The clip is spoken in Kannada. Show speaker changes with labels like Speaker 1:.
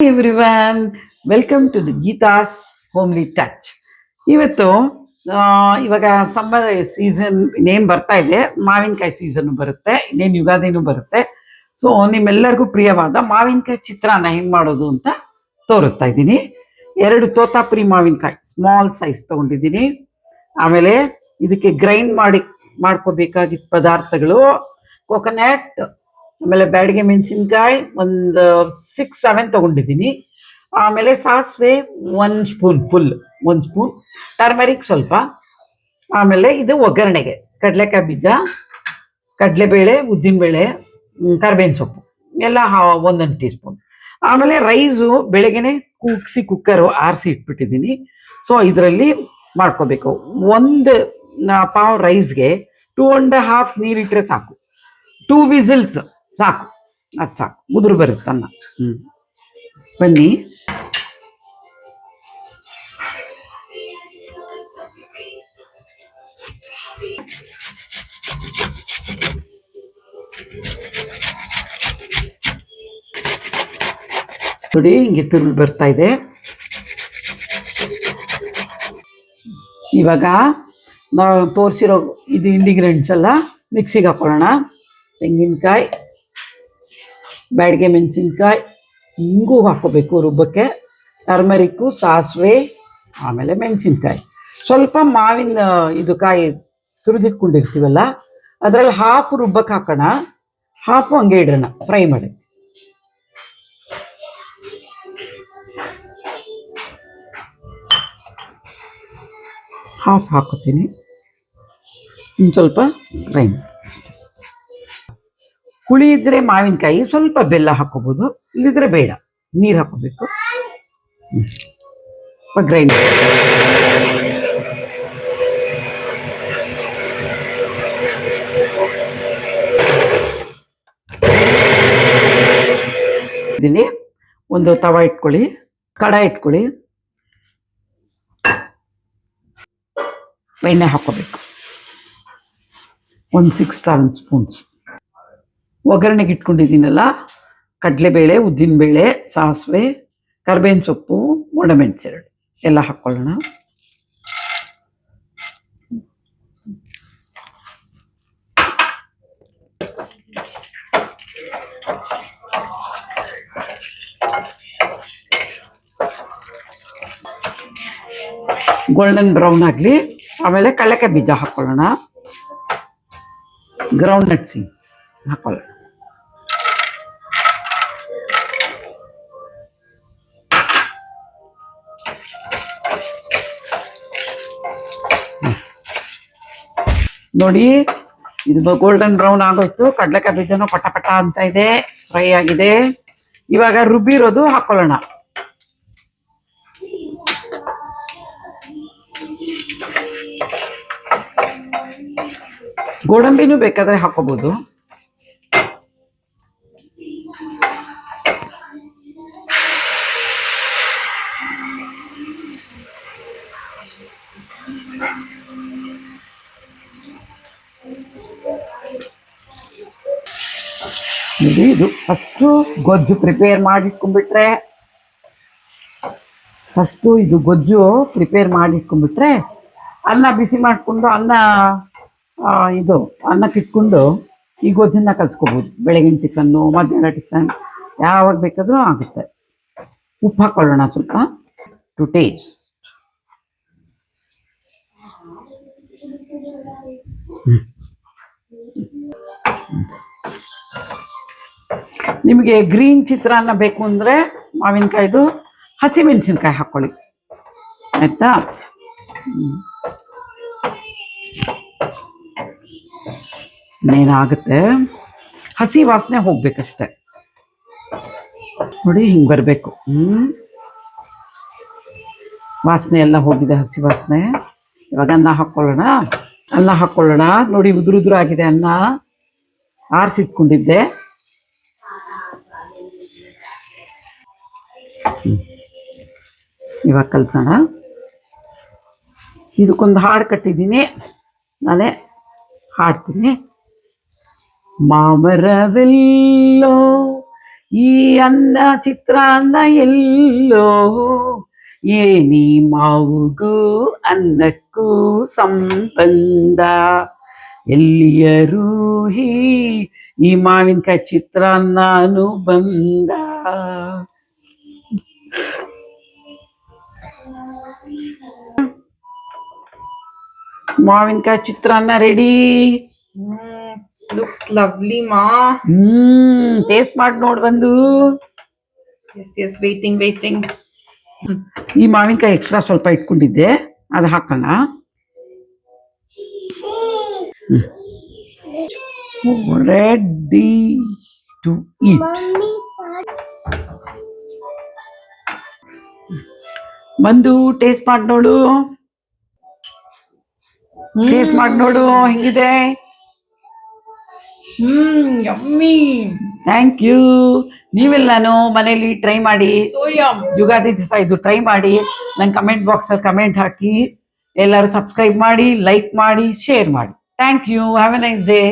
Speaker 1: Everyone, welcome to the Geetha's homely touch. ಇವತ್ತು ಇವಾಗ ಸಮ್ಮರ್ ಸೀಸನ್ ಇನ್ನೇನು ಬರ್ತಾ ಇದೆ, ಮಾವಿನಕಾಯಿ ಸೀಸನ್ ಬರುತ್ತೆ, ಇನ್ನೇನು ಯುಗಾದಿನೂ ಬರುತ್ತೆ. ಸೊ ನಿಮ್ಮೆಲ್ಲರಿಗೂ ಪ್ರಿಯವಾದ ಮಾವಿನಕಾಯಿ ಚಿತ್ರಾನ್ನ ಹೆಂಗೆ ಮಾಡೋದು ಅಂತ ತೋರಿಸ್ತಾ ಇದ್ದೀನಿ. 2 ತೋತಾಪುರಿ ಮಾವಿನಕಾಯಿ ಸ್ಮಾಲ್ ಸೈಜ್ ತೊಗೊಂಡಿದ್ದೀನಿ. ಆಮೇಲೆ ಇದಕ್ಕೆ ಗ್ರೈಂಡ್ ಮಾಡ್ಕೋಬೇಕಾಗಿದ್ದ ಪದಾರ್ಥಗಳು: ಕೊಕೊನಟ್, ಆಮೇಲೆ ಬ್ಯಾಡಿಗೆ ಮೆಣಸಿನ್ಕಾಯಿ ಒಂದು 6-7 ತೊಗೊಂಡಿದ್ದೀನಿ. ಆಮೇಲೆ ಸಾಸಿವೆ 1 ಸ್ಪೂನ್, ಫುಲ್ 1 ಸ್ಪೂನ್, ಟರ್ಮರಿಕ್ ಸ್ವಲ್ಪ. ಆಮೇಲೆ ಇದು ಒಗ್ಗರಣೆಗೆ ಕಡಲೆಕಾಯಿ ಬೀಜ, ಕಡಲೆಬೇಳೆ, ಉದ್ದಿನಬೇಳೆ, ಕರಿಬೇವಿನ ಸೊಪ್ಪು ಎಲ್ಲ 1 ಟೀ ಸ್ಪೂನ್. ಆಮೇಲೆ ರೈಸು ಬೆಳಗ್ಗೆನೆ ಕೂಗಿಸಿ ಕುಕ್ಕರು ಆರಿಸಿ ಇಟ್ಬಿಟ್ಟಿದ್ದೀನಿ. ಸೊ ಇದರಲ್ಲಿ ಮಾಡ್ಕೋಬೇಕು. 1 ಪಾವ್ ರೈಸ್ಗೆ 2.5 ನೀರಿಟ್ಟರೆ ಸಾಕು. 2 ವಿಸಿಲ್ಸ್ ಸಾಕು, ಅದು ಸಾಕು, ಉದುರು ಬರುತ್ತನ್ನ. ಬನ್ನಿ. ನೋಡಿ, ಹಿಂಗೆ ತಿರುಳು ಬರ್ತಾ ಇದೆ. ಇವಾಗ ನಾವು ತೋರಿಸಿರೋ ಇದು ಇಂಡಿಗ್ರೆಂಟ್ಸ್ ಎಲ್ಲ ಮಿಕ್ಸಿಗೆ ಹಾಕೊಳ್ಳೋಣ. ತೆಂಗಿನಕಾಯಿ, ಬ್ಯಾಡಿಗೆ ಮೆಣಸಿನ್ಕಾಯಿ, ಹಿಂಗೂ ಹಾಕೋಬೇಕು ರುಬ್ಬಕ್ಕೆ, ಟರ್ಮರಿಕ್ಕು, ಸಾಸಿವೆ, ಆಮೇಲೆ ಮೆಣಸಿನ್ಕಾಯಿ, ಸ್ವಲ್ಪ ಮಾವಿನ ಇದು ಕಾಯಿ ತುರಿದಿಟ್ಕೊಂಡಿರ್ತೀವಲ್ಲ ಅದರಲ್ಲಿ ಹಾಫ್ ರುಬ್ಬಕ್ಕೆ ಹಾಕೋಣ, ಹಾಫು ಹಂಗೆ ಇಡೋಣ ಫ್ರೈ ಮಾಡಿ. ಹಾಫ್ ಹಾಕೋತೀನಿ, ಇನ್ನು ಸ್ವಲ್ಪ ಫ್ರೈ ಮಾಡಿ. ಹುಳಿ ಇದ್ದರೆ ಮಾವಿನಕಾಯಿ ಸ್ವಲ್ಪ ಬೆಲ್ಲ ಹಾಕೋಬೋದು, ಇಲ್ಲಿದ್ರೆ ಬೇಡ, ನೀರು ಹಾಕೋಬೇಕು. ಗ್ರೈಂಡ್ ಇದೀನಿ. ಒಂದು ತವ ಇಟ್ಕೊಳ್ಳಿ, ಕಡಾಯಿ ಇಟ್ಕೊಳ್ಳಿ, ಎಣ್ಣೆ ಹಾಕೋಬೇಕು, 6-7 ಸ್ಪೂನ್ಸ್. ಒಗ್ಗರಣೆಗೆ ಇಟ್ಕೊಂಡಿದ್ದೀನಲ್ಲ, ಕಡಲೆಬೇಳೆ, ಉದ್ದಿನಬೇಳೆ, ಸಾಸಿವೆ, ಕರಿಬೇವಿನ ಸೊಪ್ಪು, ಒಣಮೆಣಸೆರಡು ಎಲ್ಲ ಹಾಕ್ಕೊಳ್ಳೋಣ. ಗೋಲ್ಡನ್ ಬ್ರೌನ್ ಆಗಲಿ. ಆಮೇಲೆ ಕಡಲೆಕಾಯಿ ಬೀಜ ಹಾಕ್ಕೊಳ್ಳೋಣ, ಗ್ರೌಂಡ್ ನಟ್ ಸೀಡ್ಸ್ ಹಾಕೊಳ್ಳೋಣ. ನೋಡಿ, ಇದು ಗೋಲ್ಡನ್ ಬ್ರೌನ್ ಆಗೋಯ್ತು. ಕಡಲೆಕಾಯಿ ಬೀಜನೂ ಪಟ ಪಟ ಅಂತ ಇದೆ, ಫ್ರೈ ಆಗಿದೆ. ಇವಾಗ ರುಬ್ಬಿರೋದು ಹಾಕೊಳ್ಳೋಣ. ಗೋಡಂಬಿನೂ ಬೇಕಾದ್ರೆ ಹಾಕೋಬಹುದು. ಇದು ಫಸ್ಟು ಗೊಜ್ಜು ಪ್ರಿಪೇರ್ ಮಾಡಿಟ್ಕೊಂಡ್ಬಿಟ್ರೆ ಅನ್ನ ಬಿಸಿ ಮಾಡಿಕೊಂಡು ಅನ್ನಕ್ಕಿಟ್ಕೊಂಡು ಈ ಗೊಜ್ಜನ್ನ ಕಲ್ಸ್ಕೊಬೋದು. ಬೆಳಗಿನ ಟಿಫನ್ನು, ಮಧ್ಯಾಹ್ನ ಟಿಫನ್, ಯಾವಾಗ ಬೇಕಾದರೂ ಆಗುತ್ತೆ. ಉಪ್ಪು ಹಾಕೊಳ್ಳೋಣ ಸ್ವಲ್ಪ ಟು ಟೇಸ್ಟ್. ನಿಮಗೆ ಗ್ರೀನ್ ಚಿತ್ರಾನ್ನ ಬೇಕು ಅಂದರೆ ಮಾವಿನಕಾಯ್ದು ಹಸಿಮೆಣಸಿನ್ಕಾಯಿ ಹಾಕ್ಕೊಳ್ಳಿ, ಆಯಿತಾ? ಏನಾಗುತ್ತೆ, ಹಸಿ ವಾಸನೆ ಹೋಗ್ಬೇಕಷ್ಟೆ. ನೋಡಿ, ಹಿಂಗೆ ಬರಬೇಕು. ವಾಸನೆ ಎಲ್ಲ ಹೋಗಿದೆ, ಹಸಿ ವಾಸನೆ. ಇವಾಗ ಅನ್ನ ಹಾಕ್ಕೊಳ್ಳೋಣ. ನೋಡಿ, ಉದುರು ಆಗಿದೆ ಅನ್ನ, ಆರಿಸಿಟ್ಕೊಂಡಿದ್ದೆ. ಇವಾಗ ಕಲ್ಸೋಣ. ಇದಕ್ಕೊಂದು ಹಾಡು ಕಟ್ಟಿದ್ದೀನಿ, ನಾನೇ ಹಾಡ್ತೀನಿ. ಮಾಮರವೆಲ್ಲೋ ಈ ಅನ್ನ ಚಿತ್ರಾನ್ನ ಎಲ್ಲೋ ಏನಿ ಮಾವುಗೂ ಅನ್ನಕ್ಕೂ ಸಂಬಂಧ ಎಲ್ಲಿಯ ರೂಹಿ ಈ ಮಾವಿನಕಾಯಿ ಚಿತ್ರಾನ್ನನು ಬಂದ. ಮಾವಿನಕಾಯಿ ಚಿತ್ರಾನ್ನ ರೆಡಿ.
Speaker 2: ಲುಕ್ಸ್ ಲವ್ಲಿ ಮಾ.
Speaker 1: ಟೇಸ್ಟ್ ಮಾಡಿ ನೋಡ್ ಬಂದು.
Speaker 2: Yes waiting.
Speaker 1: ಈ ಮಾವಿನಕಾಯಿ ಎಕ್ಸ್ಟ್ರಾ ಸ್ವಲ್ಪ ಇಟ್ಕೊಂಡಿದ್ದೆ, ಅದು ಹಾಕೋಣ. Ready to eat. ಬಂದು ಟೇಸ್ಟ್ ಮಾಡಿ ನೋಡು. ಟೇಸ್ಟ್ ಮಾಡಿ ನೋಡು ಹೆಂಗಿದೆ.
Speaker 2: ಯಮ್ಮಿ.
Speaker 1: Thank you. ನೀವೆಲ್ಲಾನು ಮನೇಲಿ ಟ್ರೈ ಮಾಡಿ. ಯುಗಾದಿ ದಿವಸ ಇದು ಟ್ರೈ ಮಾಡಿ. ನಂಗೆ ಕಮೆಂಟ್ ಬಾಕ್ಸಲ್ಲಿ ಕಮೆಂಟ್ ಹಾಕಿ. ಎಲ್ಲರೂ ಸಬ್ಸ್ಕ್ರೈಬ್ ಮಾಡಿ, ಲೈಕ್ ಮಾಡಿ, ಶೇರ್ ಮಾಡಿ. Thank you. Have a nice day.